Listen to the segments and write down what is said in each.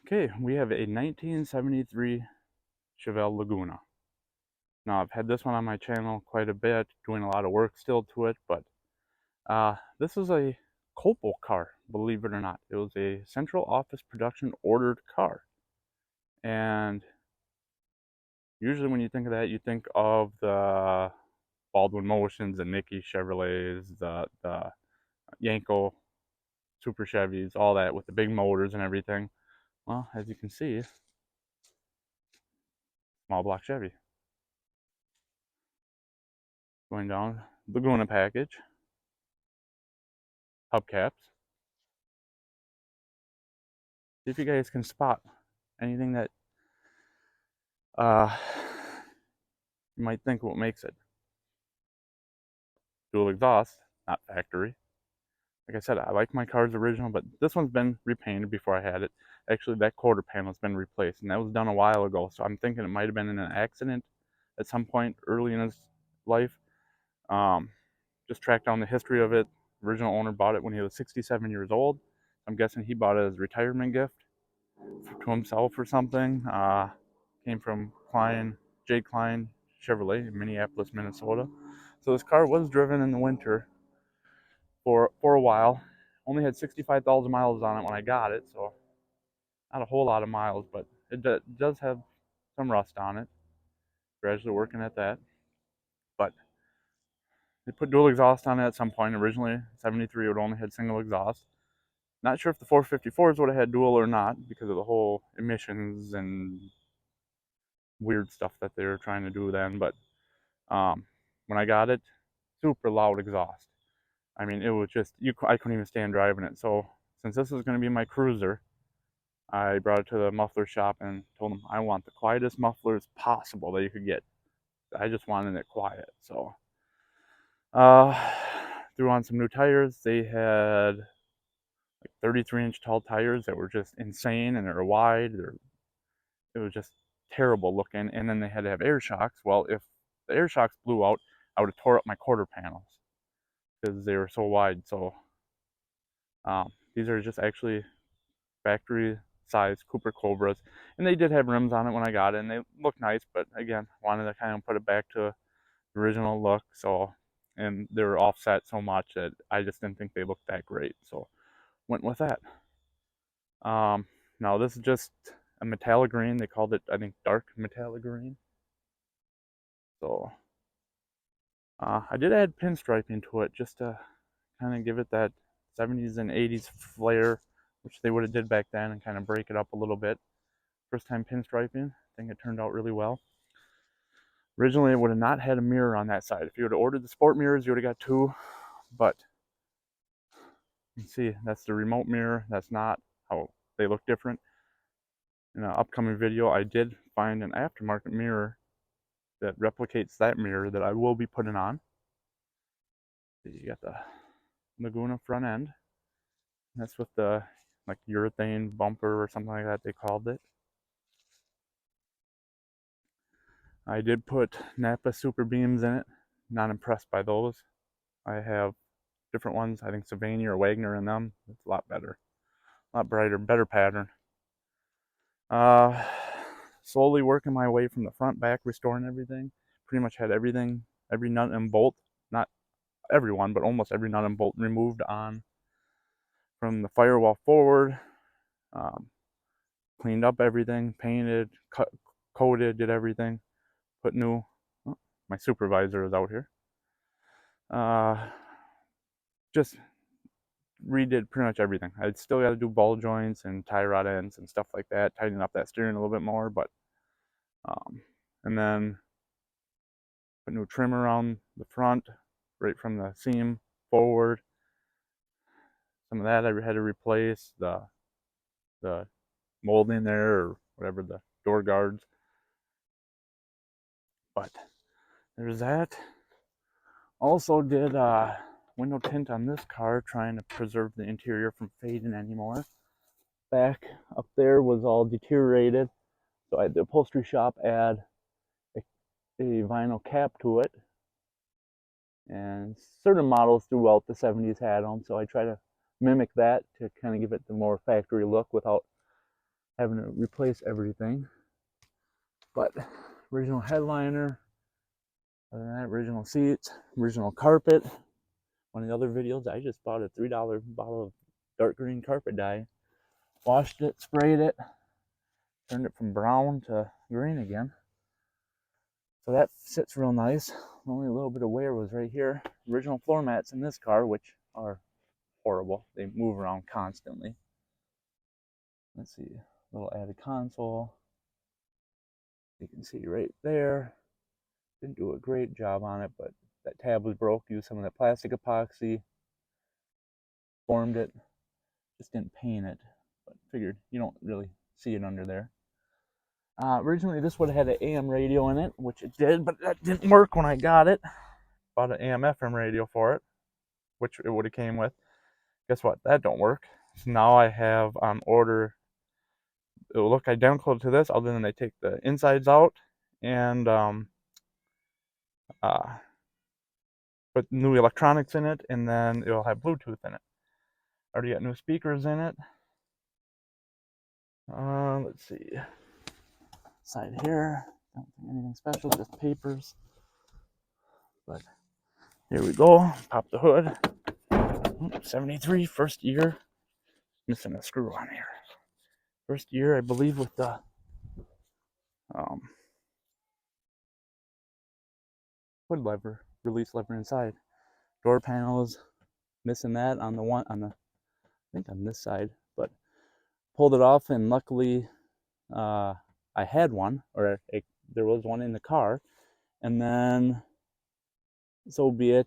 Okay, we have a 1973 Chevelle Laguna. Now, I've had this one on my channel quite a bit, doing a lot of work still to it, but this is a COPO car, believe it or not. It was a central office production ordered car. And usually when you think of that, you think of the Baldwin Motions, the Nicky Chevrolets, the Yanko Super Chevys, all that with the big motors and everything. Well, as you can see, small block Chevy. Going down, Laguna package, hubcaps. See if you guys can spot anything that uh, you might think what makes it. Dual exhaust, not factory. Like I said, I like my car's original, but this one's been repainted before I had it. Actually, that quarter panel's been replaced, and that was done a while ago, so I'm thinking it might have been in an accident at some point early in his life. Um, just tracked down the history of it. The original owner bought it when he was 67 years old. I'm guessing he bought it as a retirement gift to himself or something. Came from J. Klein Chevrolet in Minneapolis, Minnesota. So this car was driven in the winter for a while. Only had 65,000 miles on it when I got it, so not a whole lot of miles, but it does have some rust on it. Gradually working at that. But they put dual exhaust on it at some point. Originally, 73 would only had single exhaust. Not sure if the 454s would have had dual or not because of the whole emissions and weird stuff that they were trying to do then. But when I got it, super loud exhaust. I mean, it was just I couldn't even stand driving it. So since this is going to be my cruiser, I brought it to the muffler shop and told them I want the quietest mufflers possible that you could get. I just wanted it quiet. So uh, threw on some new tires. They had like 33-inch tall tires that were just insane, and they were wide. It was just terrible looking. And then they had to have air shocks. Well, if the air shocks blew out, I would have tore up my quarter panels because they were so wide. So these are just actually factory size Cooper Cobras, and they did have rims on it when I got it, and they look nice. But again, wanted to kind of put it back to the original look. So, and they were offset so much that I just didn't think they looked that great. So went with that. Now this is just a metallic green. They called it, I think, dark metallic green. So I did add pinstriping to it just to kind of give it that 70s and 80s flair, which they would have did back then, and kind of break it up a little bit. First time pinstriping, I think it turned out really well. Originally, it would have not had a mirror on that side. If you would have ordered the sport mirrors, you would have got two, but you can see that's the remote mirror. That's not how they look different. In an upcoming video, I did find an aftermarket mirror that replicates that mirror that I will be putting on. You got the Laguna front end. That's with the like urethane bumper or something like that they called it. I did put Napa Super Beams in it. Not impressed by those. I have different ones. I think Sylvania or Wagner in them. It's a lot better, a lot brighter, better pattern. Uh, Slowly working my way from the front back, restoring everything. Pretty much had everything, every nut and bolt, not everyone, but almost every nut and bolt removed on from the firewall forward. Um, Cleaned up everything, painted, coated, did everything. Put new. Oh, my supervisor is out here. Just redid pretty much everything. I still got to do ball joints and tie rod ends and stuff like that, tighten up that steering a little bit more. But and then put new trim around the front, right from the seam forward. Some of that I had to replace the molding there or whatever, the door guards. But there's that. Also did window tint on this car, trying to preserve the interior from fading anymore. Back up there was all deteriorated, so I had the upholstery shop add a vinyl cap to it. And certain models throughout the 70s had them, so I try to mimic that to kind of give it the more factory look without having to replace everything. But original headliner, other than that, original seats, original carpet. One of the other videos, I just bought a $3 bottle of dark green carpet dye, washed it, sprayed it, turned it from brown to green again. So that sits real nice. Only a little bit of wear was right here. Original floor mats in this car, which are horrible. They move around constantly. Let's see, a little added console. You can see right there. Didn't do a great job on it, but that tab was broke. Used some of that plastic epoxy, formed it, just didn't paint it. But figured you don't really see it under there. Originally, this would have had an AM radio in it, which it did, but that didn't work when I got it. Bought an AM FM radio for it, which it would have came with. Guess what? That don't work. So now I have on order. It will look identical to this, other than they take the insides out and put new electronics in it, and then it'll have Bluetooth in it. Already got new speakers in it. Let's see. Side here, don't think anything special, just papers. But here we go. Pop the hood. 73, first year. Missing a screw on here. First year, I believe, with the hood lever, release lever inside. Door panels, missing that on the one on the, I think on this side, but pulled it off, and luckily I had one, or there was one in the car, and then so be it.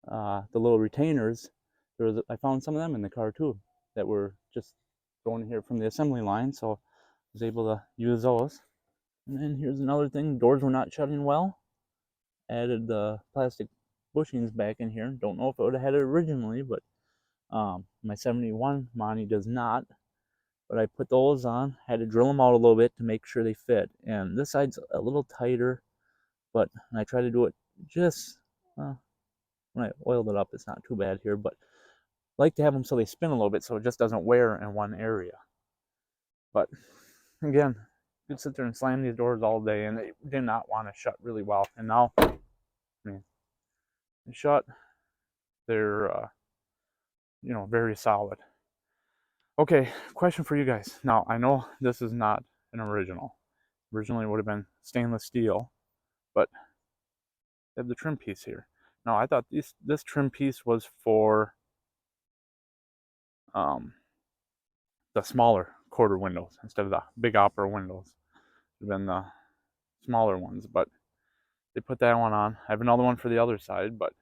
The little retainers, I found some of them in the car too that were just going here from the assembly line, so I was able to use those. And then here's another thing: doors were not shutting well. Added the plastic bushings back in here. Don't know if it would have had it originally, but my 71 Monty does not. But I put those on, had to drill them out a little bit to make sure they fit. And this side's a little tighter, but I try to do it just, when I oiled it up, it's not too bad here, but I like to have them so they spin a little bit so it just doesn't wear in one area. But again, you could sit there and slam these doors all day, and they did not want to shut really well. And now, I mean, they shut. They're, very solid. Okay, question for you guys. Now, I know this is not an original. Originally, it would have been stainless steel, but they have the trim piece here. Now, I thought this trim piece was for the smaller quarter windows instead of the big opera windows. It would have been the smaller ones, but they put that one on. I have another one for the other side, but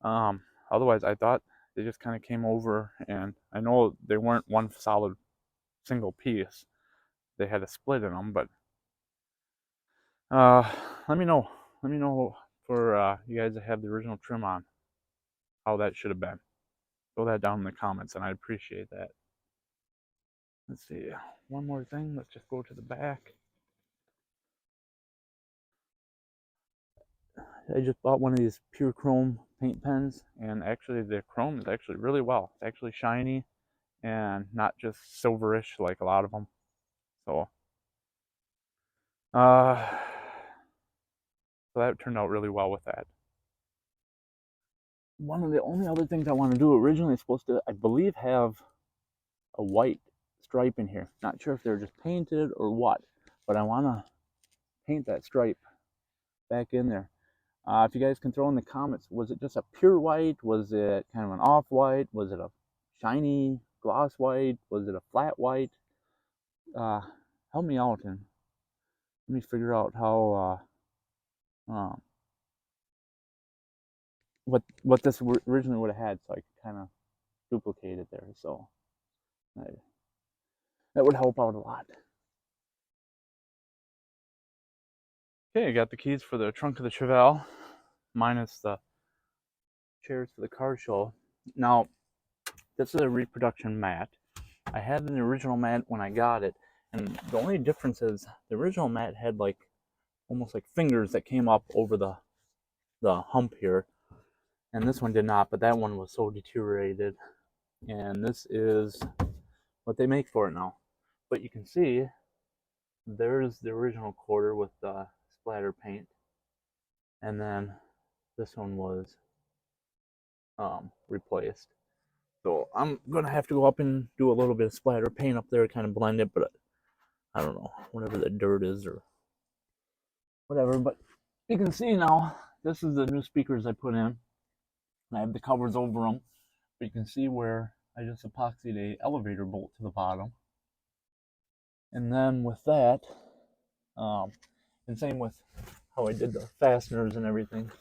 otherwise, I thought they just kind of came over, and I know they weren't one solid single piece. They had a split in them, but let me know. Let me know for you guys that have the original trim on, how that should have been. Throw that down in the comments, and I'd appreciate that. Let's see. One more thing. Let's just go to the back. I just bought one of these pure chrome paint pens, and actually the chrome is actually really well. It's actually shiny and not just silverish like a lot of them. So, so that turned out really well with that. One of the only other things I want to do, originally it's supposed to, I believe, have a white stripe in here. Not sure if they're just painted or what, but I want to paint that stripe back in there. If you guys can throw in the comments, was it just a pure white? Was it kind of an off-white? Was it a shiny gloss white? Was it a flat white? Help me out and let me figure out how what this originally would have had, so I could kind of duplicate it there. So that would help out a lot. Okay, I got the keys for the trunk of the Chevelle, minus the chairs for the car show. Now, this is a reproduction mat. I had an original mat when I got it, and the only difference is the original mat had like almost like fingers that came up over the hump here, and this one did not, but that one was so deteriorated, and this is what they make for it now. But you can see there's the original quarter with the splatter paint, and then this one was replaced. So I'm gonna have to go up and do a little bit of splatter paint up there, kind of blend it, but I don't know, whatever the dirt is or whatever. But you can see now, this is the new speakers I put in, and I have the covers over them. But you can see where I just epoxied a elevator bolt to the bottom, and then with that, and same with how I did the fasteners and everything.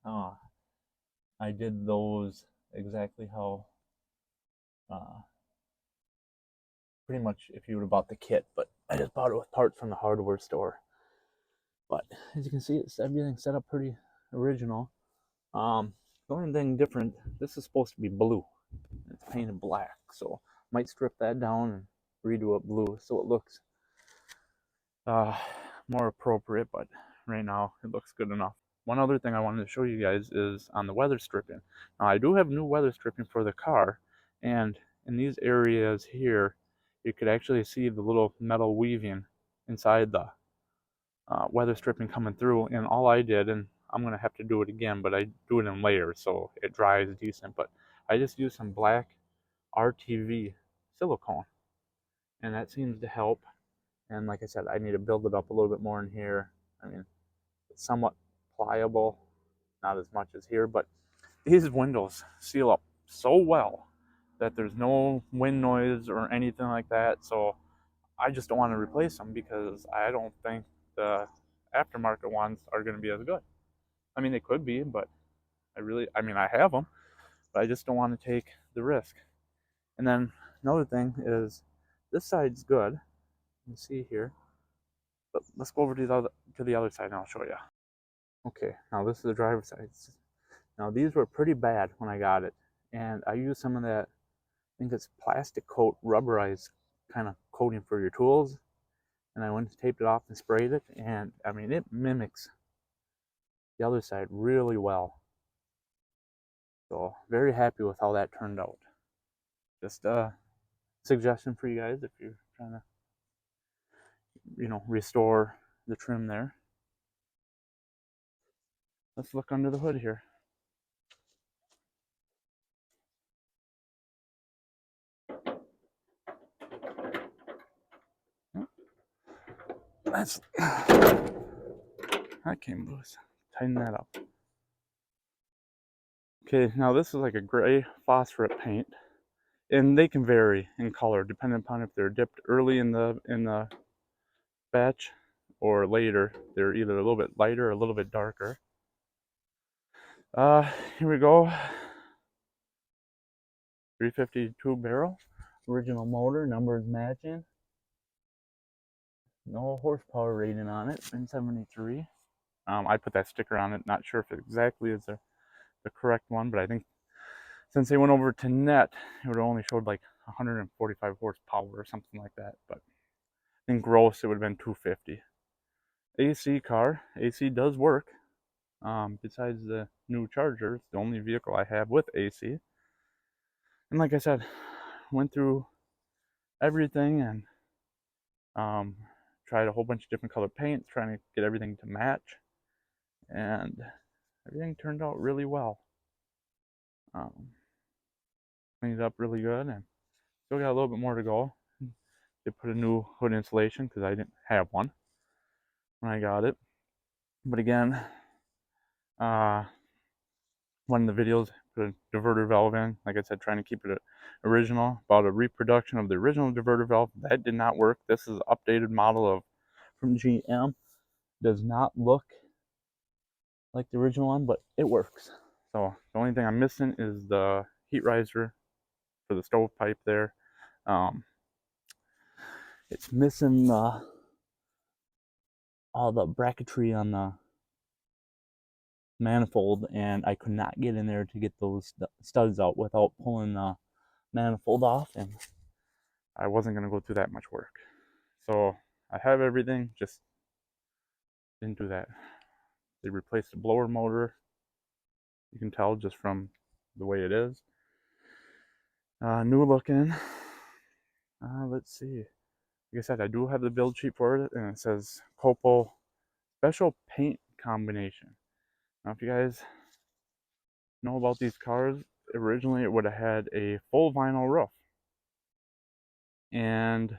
I did those exactly how, pretty much if you would have bought the kit, but I just bought it with parts from the hardware store. But as you can see, it's everything set up pretty original. The only thing different, this is supposed to be blue. It's painted black, so might strip that down and redo it blue so it looks more appropriate, but right now it looks good enough. One other thing I wanted to show you guys is on the weather stripping. Now I do have new weather stripping for the car, and in these areas here you could actually see the little metal weaving inside the weather stripping coming through. And all I did, and I'm going to have to do it again, but I do it in layers so it dries decent, but I just used some black RTV silicone, and that seems to help. And like I said, I need to build it up a little bit more in here. I mean, it's somewhat pliable, not as much as here, but these windows seal up so well that there's no wind noise or anything like that. So I just don't want to replace them because I don't think the aftermarket ones are going to be as good. I mean, they could be, but I have them, but I just don't want to take the risk. And then another thing is this side's good. You can see here, but let's go over to the other side and I'll show you. Okay, now this is the driver's side. Now these were pretty bad when I got it, and I used some of that, I think it's plastic coat, rubberized kind of coating for your tools, and I went and taped it off and sprayed it, and I mean it mimics the other side really well. So very happy with how that turned out. Just a suggestion for you guys if you're trying to, restore the trim there. Let's look under the hood here. That came loose. Tighten that up. Okay, now this is like a gray phosphorus paint, and they can vary in color depending upon if they're dipped early in the batch or later. They're either a little bit lighter or a little bit darker. Here we go. 352 barrel, original motor, numbers matching. No horsepower rating on it, 73. I put that sticker on it, not sure if it exactly is the correct one, but I think since they went over to net, it would only showed like 145 horsepower or something like that, but in gross it would have been 250. AC car, AC does work. Besides the new Charger, it's the only vehicle I have with AC. And like I said, went through everything and tried a whole bunch of different colored paints, trying to get everything to match, and everything turned out really well. Cleaned it up really good, and still got a little bit more to go. They put a new hood insulation because I didn't have one when I got it. But again, one of the videos put a diverter valve in. Like I said, trying to keep it original. About a reproduction of the original diverter valve. That did not work. This is an updated model from GM. Does not look like the original one, but it works. So the only thing I'm missing is the heat riser for the stovepipe there. It's missing all the bracketry on the manifold, and I could not get in there to get those studs out without pulling the manifold off, and I wasn't going to go through that much work. So I have everything, just didn't do that. They replaced the blower motor. You can tell just from the way it is. New looking. Let's see. Like I said, I do have the build sheet for it, and it says COPO special paint combination. Now, if you guys know about these cars, originally it would have had a full vinyl roof, and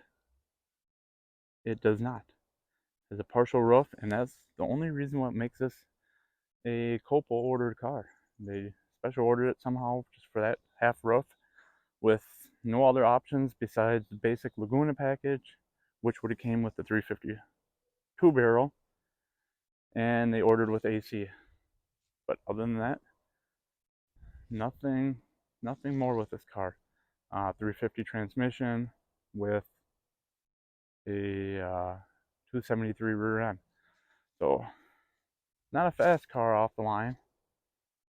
it does not. It's a partial roof, and that's the only reason what makes this a COPO ordered car. They special ordered it somehow just for that half roof with no other options besides the basic Laguna package, which would have came with the 350 two barrel, and they ordered with AC. But other than that, nothing, nothing more with this car. 350 transmission with a 273 rear end. So not a fast car off the line.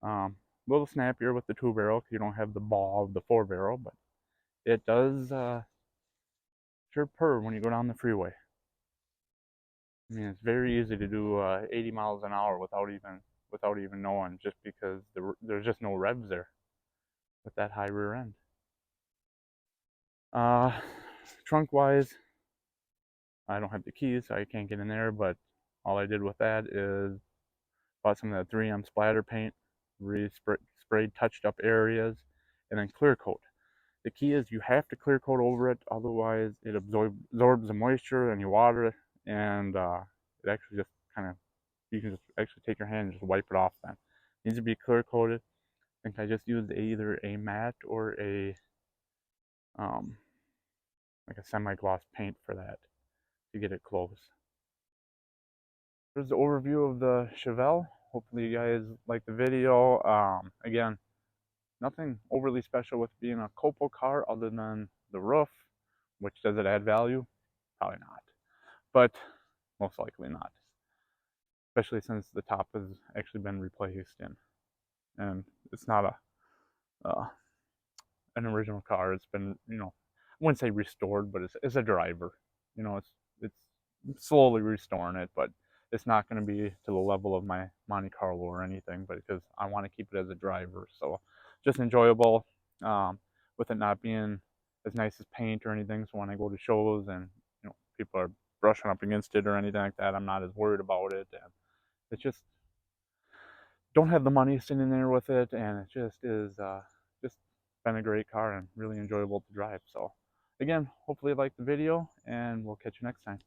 A little snappier with the two barrel because you don't have the ball of the four barrel, but it does sure purr when you go down the freeway. I mean, it's very easy to do 80 miles an hour without even knowing, just because there's just no revs there with that high rear end. Uh, Trunk wise, I don't have the keys, so I can't get in there. But all I did with that is bought some of that 3M splatter paint, sprayed touched up areas, and then clear coat. The key is you have to clear coat over it, otherwise it absorbs the moisture and you water it, and it actually just kind of, you can just actually take your hand and just wipe it off then. It needs to be clear coated. I think I just used either a matte or a um, like a semi-gloss paint for that to get it close. There's the overview of the Chevelle. Hopefully you guys like the video. Again, nothing overly special with being a COPO car other than the roof, which does it add value? Probably not, but most likely not. Especially since the top has actually been replaced and it's not an original car. It's been, I wouldn't say restored, but it's a driver. It's slowly restoring it, but it's not going to be to the level of my Monte Carlo or anything. But because I want to keep it as a driver, so just enjoyable. With it not being as nice as paint or anything, so when I go to shows and people are brushing up against it or anything like that, I'm not as worried about it. And it's just don't have the money sitting there with it, and it just is just been a great car and really enjoyable to drive. So again, hopefully you liked the video, and we'll catch you next time.